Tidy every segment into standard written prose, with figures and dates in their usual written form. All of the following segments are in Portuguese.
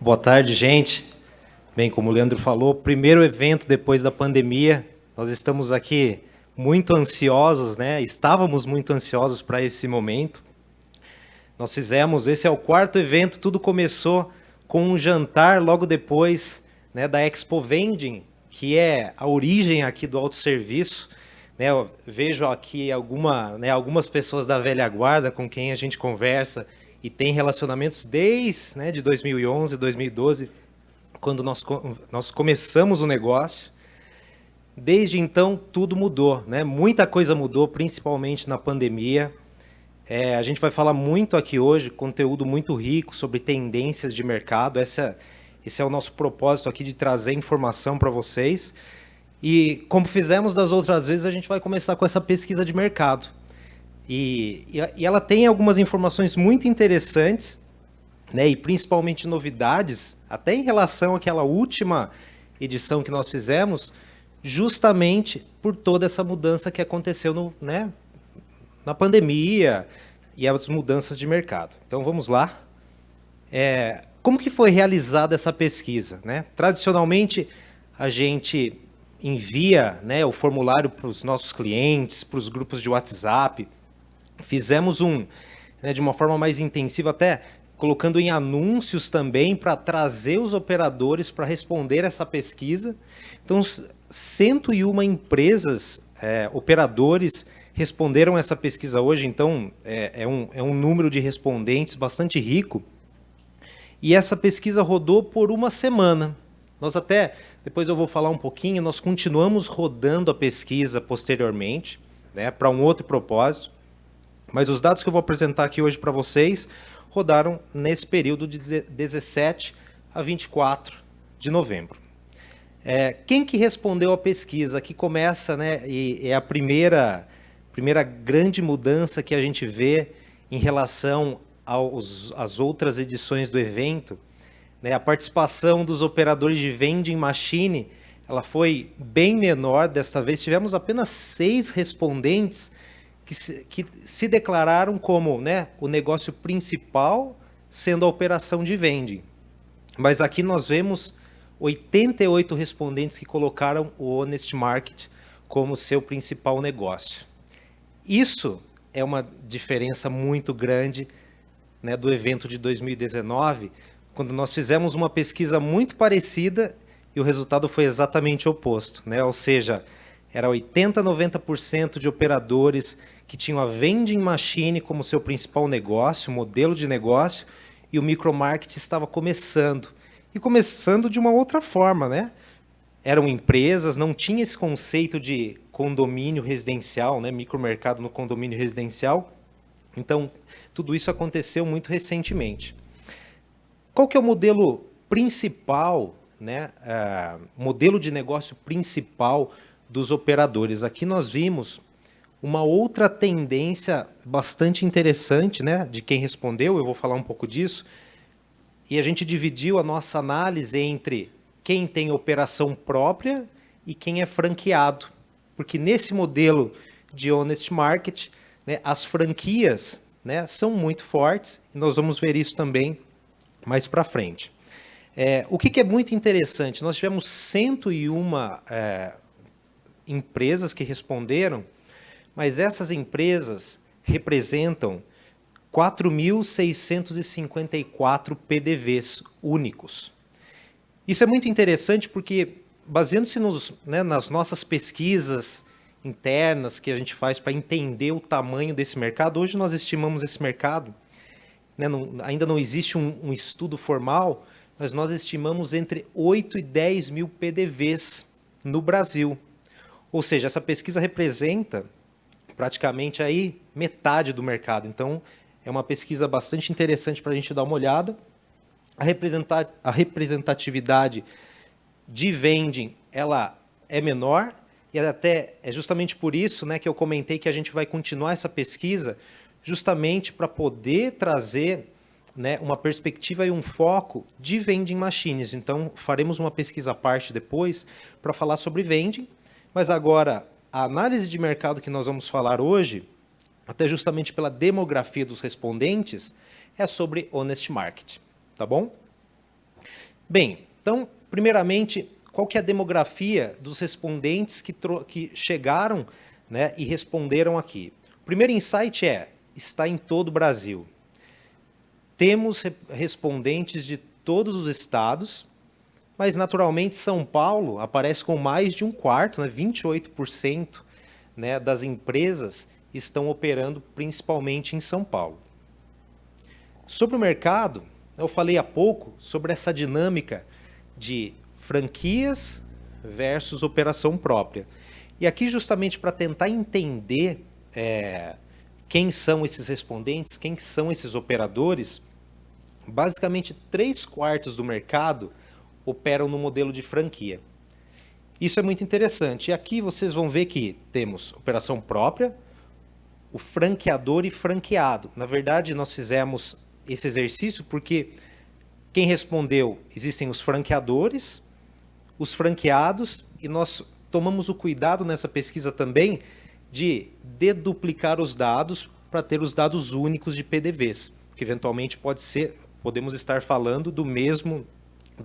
Boa tarde, gente. Bem, como o Leandro falou, primeiro evento depois da pandemia. Nós estamos aqui muito ansiosos, né? Estávamos muito ansiosos para esse momento. Nós fizemos, esse é o quarto evento, tudo começou com um jantar logo depois, né, da Expo Vending, que é a origem aqui do autosserviço. Né, eu vejo aqui algumas pessoas da velha guarda com quem a gente conversa e tem relacionamentos desde, né, de 2011, 2012, quando nós começamos o negócio. Desde então, tudo mudou, né? Muita coisa mudou, principalmente na pandemia. A gente vai falar muito aqui hoje, conteúdo muito rico sobre tendências de mercado. Esse é o nosso propósito aqui de trazer informação para vocês. E como fizemos das outras vezes, a gente vai começar com essa pesquisa de mercado. E ela tem algumas informações muito interessantes, né, e principalmente novidades, até em relação àquela última edição que nós fizemos, justamente por toda essa mudança que aconteceu na pandemia e as mudanças de mercado. Então vamos lá. Como que foi realizada essa pesquisa, né? Tradicionalmente, a gente envia, né, o formulário para os nossos clientes, para os grupos de WhatsApp. Fizemos de uma forma mais intensiva, até colocando em anúncios também para trazer os operadores para responder essa pesquisa. Então, 101 empresas, operadores, responderam essa pesquisa hoje. Então, é um número de respondentes bastante rico. E essa pesquisa rodou por uma semana. Nós até, depois eu vou falar um pouquinho, nós continuamos rodando a pesquisa posteriormente, né, para um outro propósito. Mas os dados que eu vou apresentar aqui hoje para vocês rodaram nesse período de 17 a 24 de novembro. Quem que respondeu a pesquisa? Aqui começa, né, e é a primeira grande mudança que a gente vê em relação às outras edições do evento. Né, a participação dos operadores de vending machine, ela foi bem menor. Dessa vez tivemos apenas 6 respondentes que se declararam como, né, o negócio principal sendo a operação de vending. Mas aqui nós vemos 88 respondentes que colocaram o Honest Market como seu principal negócio. Isso é uma diferença muito grande, né, do evento de 2019, quando nós fizemos uma pesquisa muito parecida e o resultado foi exatamente o oposto, né? Ou seja, era 80% a 90% de operadores que tinham a vending machine como seu principal negócio, modelo de negócio, e o micromarket estava começando. E começando de uma outra forma, né? Eram empresas, não tinha esse conceito de condomínio residencial, né? Micromercado no condomínio residencial. Então, tudo isso aconteceu muito recentemente. Qual que é o modelo principal, né? Modelo de negócio principal dos operadores? Aqui nós vimos uma outra tendência bastante interessante, né, de quem respondeu. Eu vou falar um pouco disso. E a gente dividiu a nossa análise entre quem tem operação própria e quem é franqueado. Porque nesse modelo de Honest Market, né, as franquias, né, são muito fortes, e nós vamos ver isso também mais para frente. O que é muito interessante, nós tivemos 101 empresas que responderam, mas essas empresas representam 4.654 PDVs únicos. Isso é muito interessante porque, baseando-se nas nossas pesquisas internas que a gente faz para entender o tamanho desse mercado, hoje nós estimamos esse mercado, né, ainda não existe um estudo formal, mas nós estimamos entre 8 e 10 mil PDVs no Brasil. Ou seja, essa pesquisa representa praticamente aí metade do mercado. Então, é uma pesquisa bastante interessante para a gente dar uma olhada. A representatividade de vending, ela é menor, e até é justamente por isso, né, que eu comentei que a gente vai continuar essa pesquisa, justamente para poder trazer, né, uma perspectiva e um foco de vending machines. Então, faremos uma pesquisa à parte depois para falar sobre vending, mas agora a análise de mercado que nós vamos falar hoje, até justamente pela demografia dos respondentes, é sobre Honest Market, tá bom? Bem, então, primeiramente, qual que é a demografia dos respondentes que chegaram, né, e responderam aqui? O primeiro insight está em todo o Brasil. Temos respondentes de todos os estados, mas naturalmente São Paulo aparece com mais de um quarto, né, 28%, né, das empresas estão operando principalmente em São Paulo. Sobre o mercado, eu falei há pouco sobre essa dinâmica de franquias versus operação própria. E aqui justamente para tentar entender quem são esses respondentes, quem são esses operadores, basicamente 3/4 do mercado operam no modelo de franquia. Isso é muito interessante. E aqui vocês vão ver que temos operação própria, o franqueador e franqueado. Na verdade, nós fizemos esse exercício porque quem respondeu, existem os franqueadores, os franqueados, e nós tomamos o cuidado nessa pesquisa também de deduplicar os dados para ter os dados únicos de PDVs, que eventualmente podemos estar falando da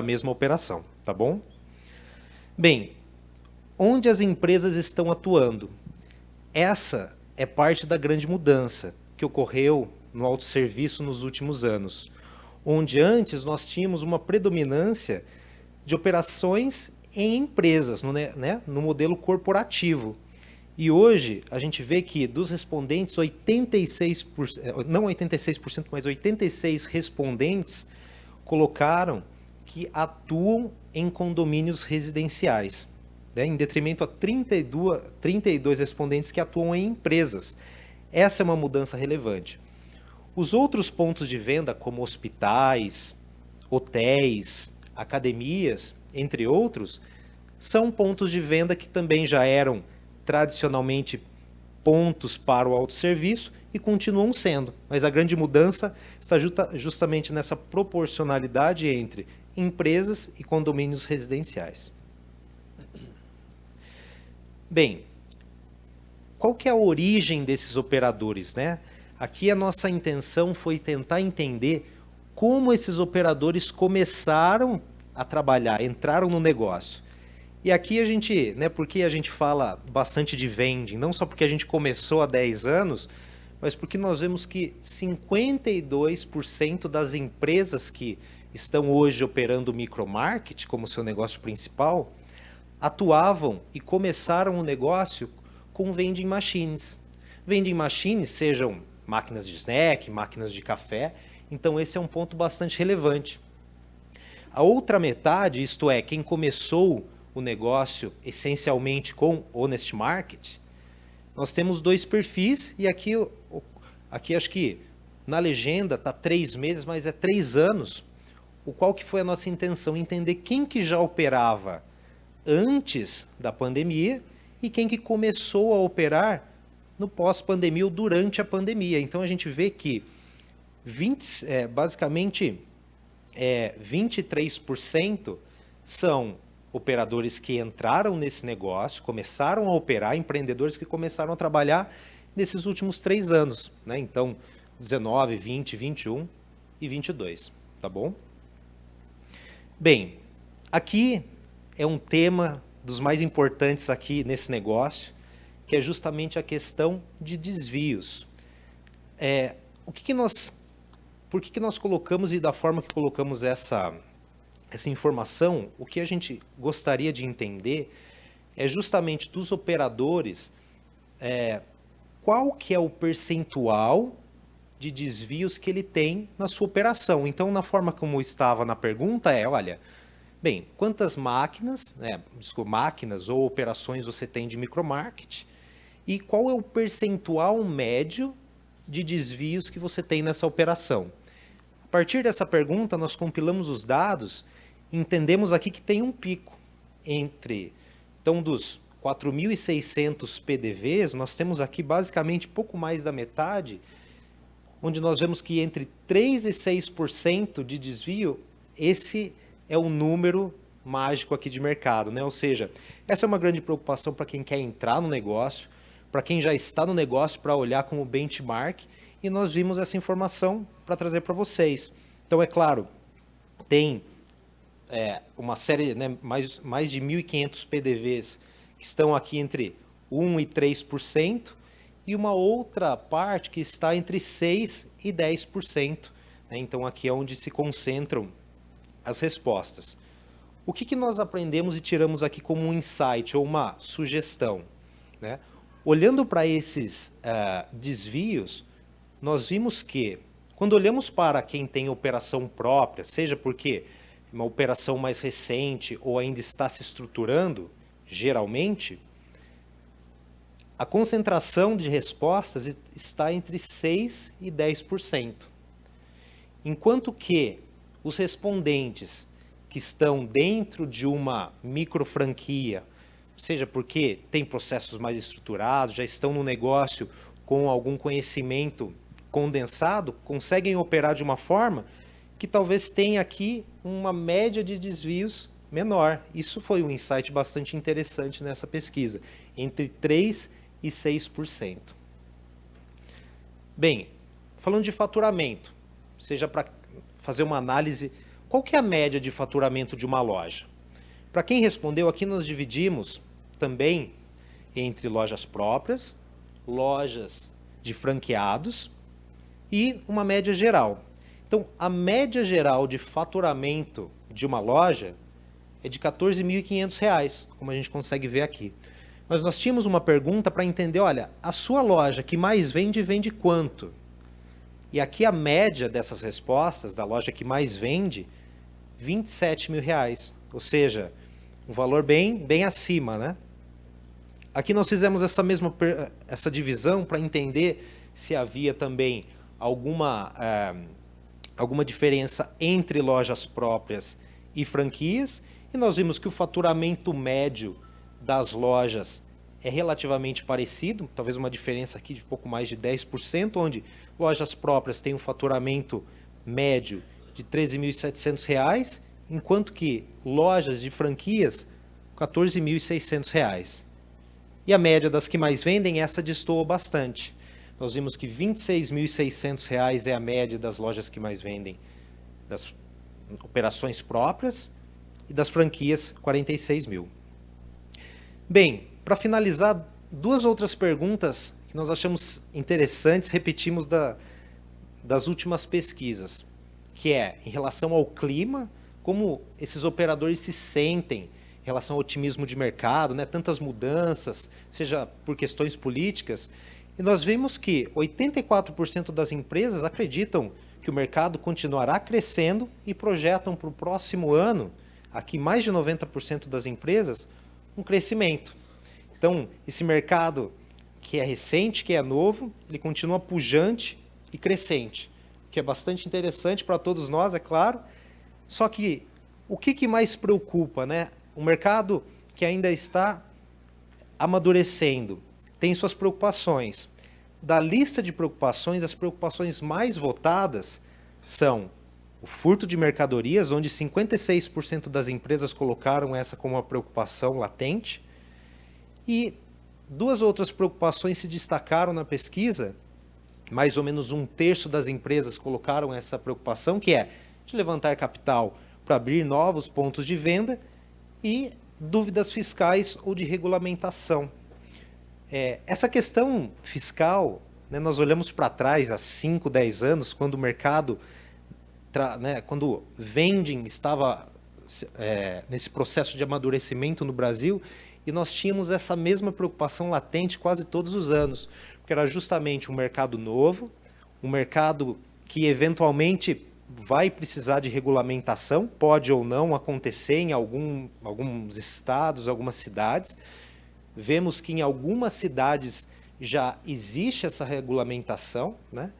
mesma operação, tá bom? Bem, onde as empresas estão atuando? Essa é parte da grande mudança que ocorreu no autosserviço nos últimos anos, onde antes nós tínhamos uma predominância de operações em empresas, no modelo corporativo. E hoje a gente vê que dos respondentes, 86%, não 86%, mas 86 respondentes colocaram que atuam em condomínios residenciais, né, em detrimento a 32 respondentes que atuam em empresas. Essa é uma mudança relevante. Os outros pontos de venda, como hospitais, hotéis, academias, entre outros, são pontos de venda que também já eram tradicionalmente pontos para o autosserviço e continuam sendo. Mas a grande mudança está justamente nessa proporcionalidade entre empresas e condomínios residenciais. Bem, qual que é a origem desses operadores, né? Aqui a nossa intenção foi tentar entender como esses operadores começaram a trabalhar, entraram no negócio. E aqui a gente, né, porque a gente fala bastante de vending, não só porque a gente começou há 10 anos, mas porque nós vemos que 52% das empresas que estão hoje operando o micromarket como seu negócio principal, atuavam e começaram o negócio com vending machines. Vending machines sejam máquinas de snack, máquinas de café, então esse é um ponto bastante relevante. A outra metade, isto é, quem começou o negócio essencialmente com Honest Market, nós temos dois perfis, e aqui acho que na legenda está 3 meses, mas é 3 anos, o qual que foi a nossa intenção, entender quem que já operava antes da pandemia e quem que começou a operar no pós-pandemia ou durante a pandemia. Então a gente vê que basicamente 23% são operadores que entraram nesse negócio, começaram a operar, empreendedores que começaram a trabalhar nesses últimos 3 anos, né? Então 19, 20, 21 e 22, tá bom? Bem, aqui é um tema dos mais importantes aqui nesse negócio, que é justamente a questão de desvios. Por que nós colocamos e da forma que colocamos essa informação? O que a gente gostaria de entender é justamente dos operadores, qual que é o percentual de desvios que ele tem na sua operação. Então, na forma como estava na pergunta olha, bem, quantas máquinas ou operações você tem de micromarket e qual é o percentual médio de desvios que você tem nessa operação. A partir dessa pergunta, nós compilamos os dados e entendemos aqui que tem um pico então, dos 4.600 PDVs, nós temos aqui basicamente pouco mais da metade, onde nós vemos que entre 3% e 6% de desvio, esse é o número mágico aqui de mercado, né? Ou seja, essa é uma grande preocupação para quem quer entrar no negócio, para quem já está no negócio, para olhar como benchmark, e nós vimos essa informação para trazer para vocês. Então, é claro, tem uma série, né, mais de 1.500 PDVs que estão aqui entre 1% e 3%, e uma outra parte que está entre 6% e 10%. Né? Então, aqui é onde se concentram as respostas. O que nós aprendemos e tiramos aqui como um insight ou uma sugestão? Né? Olhando para esses desvios, nós vimos que, quando olhamos para quem tem operação própria, seja porque é uma operação mais recente ou ainda está se estruturando, geralmente, a concentração de respostas está entre 6% e 10%. Enquanto que os respondentes que estão dentro de uma micro franquia, seja porque tem processos mais estruturados, já estão no negócio com algum conhecimento condensado, conseguem operar de uma forma que talvez tenha aqui uma média de desvios menor. Isso foi um insight bastante interessante nessa pesquisa, entre 3% e 6%. Bem, falando de faturamento, seja para fazer uma análise, qual que é a média de faturamento de uma loja? Para quem respondeu, aqui nós dividimos também entre lojas próprias, lojas de franqueados e uma média geral. Então, a média geral de faturamento de uma loja é de R$ 14.500, como a gente consegue ver aqui. Mas nós tínhamos uma pergunta para entender, olha, a sua loja que mais vende quanto? E aqui a média dessas respostas, da loja que mais vende, R$ 27.000, ou seja, um valor bem acima, né? Aqui nós fizemos essa divisão para entender se havia também alguma diferença entre lojas próprias e franquias, e nós vimos que o faturamento médio das lojas é relativamente parecido, talvez uma diferença aqui de pouco mais de 10%, onde lojas próprias têm um faturamento médio de R$ 13.700, enquanto que lojas de franquias, R$ 14.600. E a média das que mais vendem, essa destoa bastante. Nós vimos que R$ 26.600 é a média das lojas que mais vendem, das operações próprias, e das franquias, 46 mil. Bem, para finalizar, duas outras perguntas que nós achamos interessantes, repetimos das últimas pesquisas, que é em relação ao clima, como esses operadores se sentem em relação ao otimismo de mercado, né? Tantas mudanças, seja por questões políticas, e nós vimos que 84% das empresas acreditam que o mercado continuará crescendo e projetam para o próximo ano, aqui mais de 90% das empresas, um crescimento. Então, esse mercado que é recente, que é novo, ele continua pujante e crescente, que é bastante interessante para todos nós, é claro. Só que o que mais preocupa, né? O mercado que ainda está amadurecendo, tem suas preocupações. Da lista de preocupações, as preocupações mais votadas são o furto de mercadorias, onde 56% das empresas colocaram essa como uma preocupação latente. E duas outras preocupações se destacaram na pesquisa, mais ou menos 1/3 das empresas colocaram essa preocupação, que é de levantar capital para abrir novos pontos de venda e dúvidas fiscais ou de regulamentação. Essa questão fiscal, né, nós olhamos para trás há 5, 10 anos, quando o mercado, quando o vending estava nesse processo de amadurecimento no Brasil, e nós tínhamos essa mesma preocupação latente quase todos os anos, porque era justamente um mercado novo, um mercado que eventualmente vai precisar de regulamentação, pode ou não acontecer em alguns estados, algumas cidades. Vemos que em algumas cidades já existe essa regulamentação, né?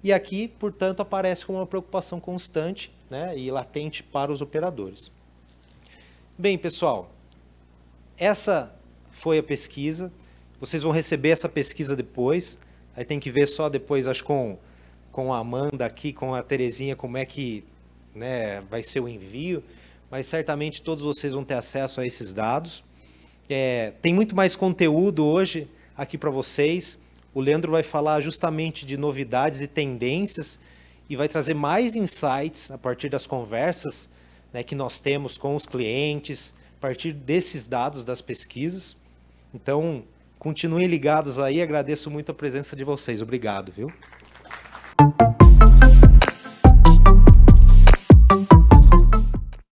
E aqui, portanto, aparece como uma preocupação constante, né, e latente para os operadores. Bem, pessoal, essa foi a pesquisa. Vocês vão receber essa pesquisa depois. Aí tem que ver só depois, acho, com a Amanda aqui, com a Terezinha, como é que, né, vai ser o envio. Mas certamente todos vocês vão ter acesso a esses dados. Tem muito mais conteúdo hoje aqui para vocês. O Leandro vai falar justamente de novidades e tendências e vai trazer mais insights a partir das conversas, né, que nós temos com os clientes, a partir desses dados das pesquisas. Então, continuem ligados aí, agradeço muito a presença de vocês. Obrigado, viu?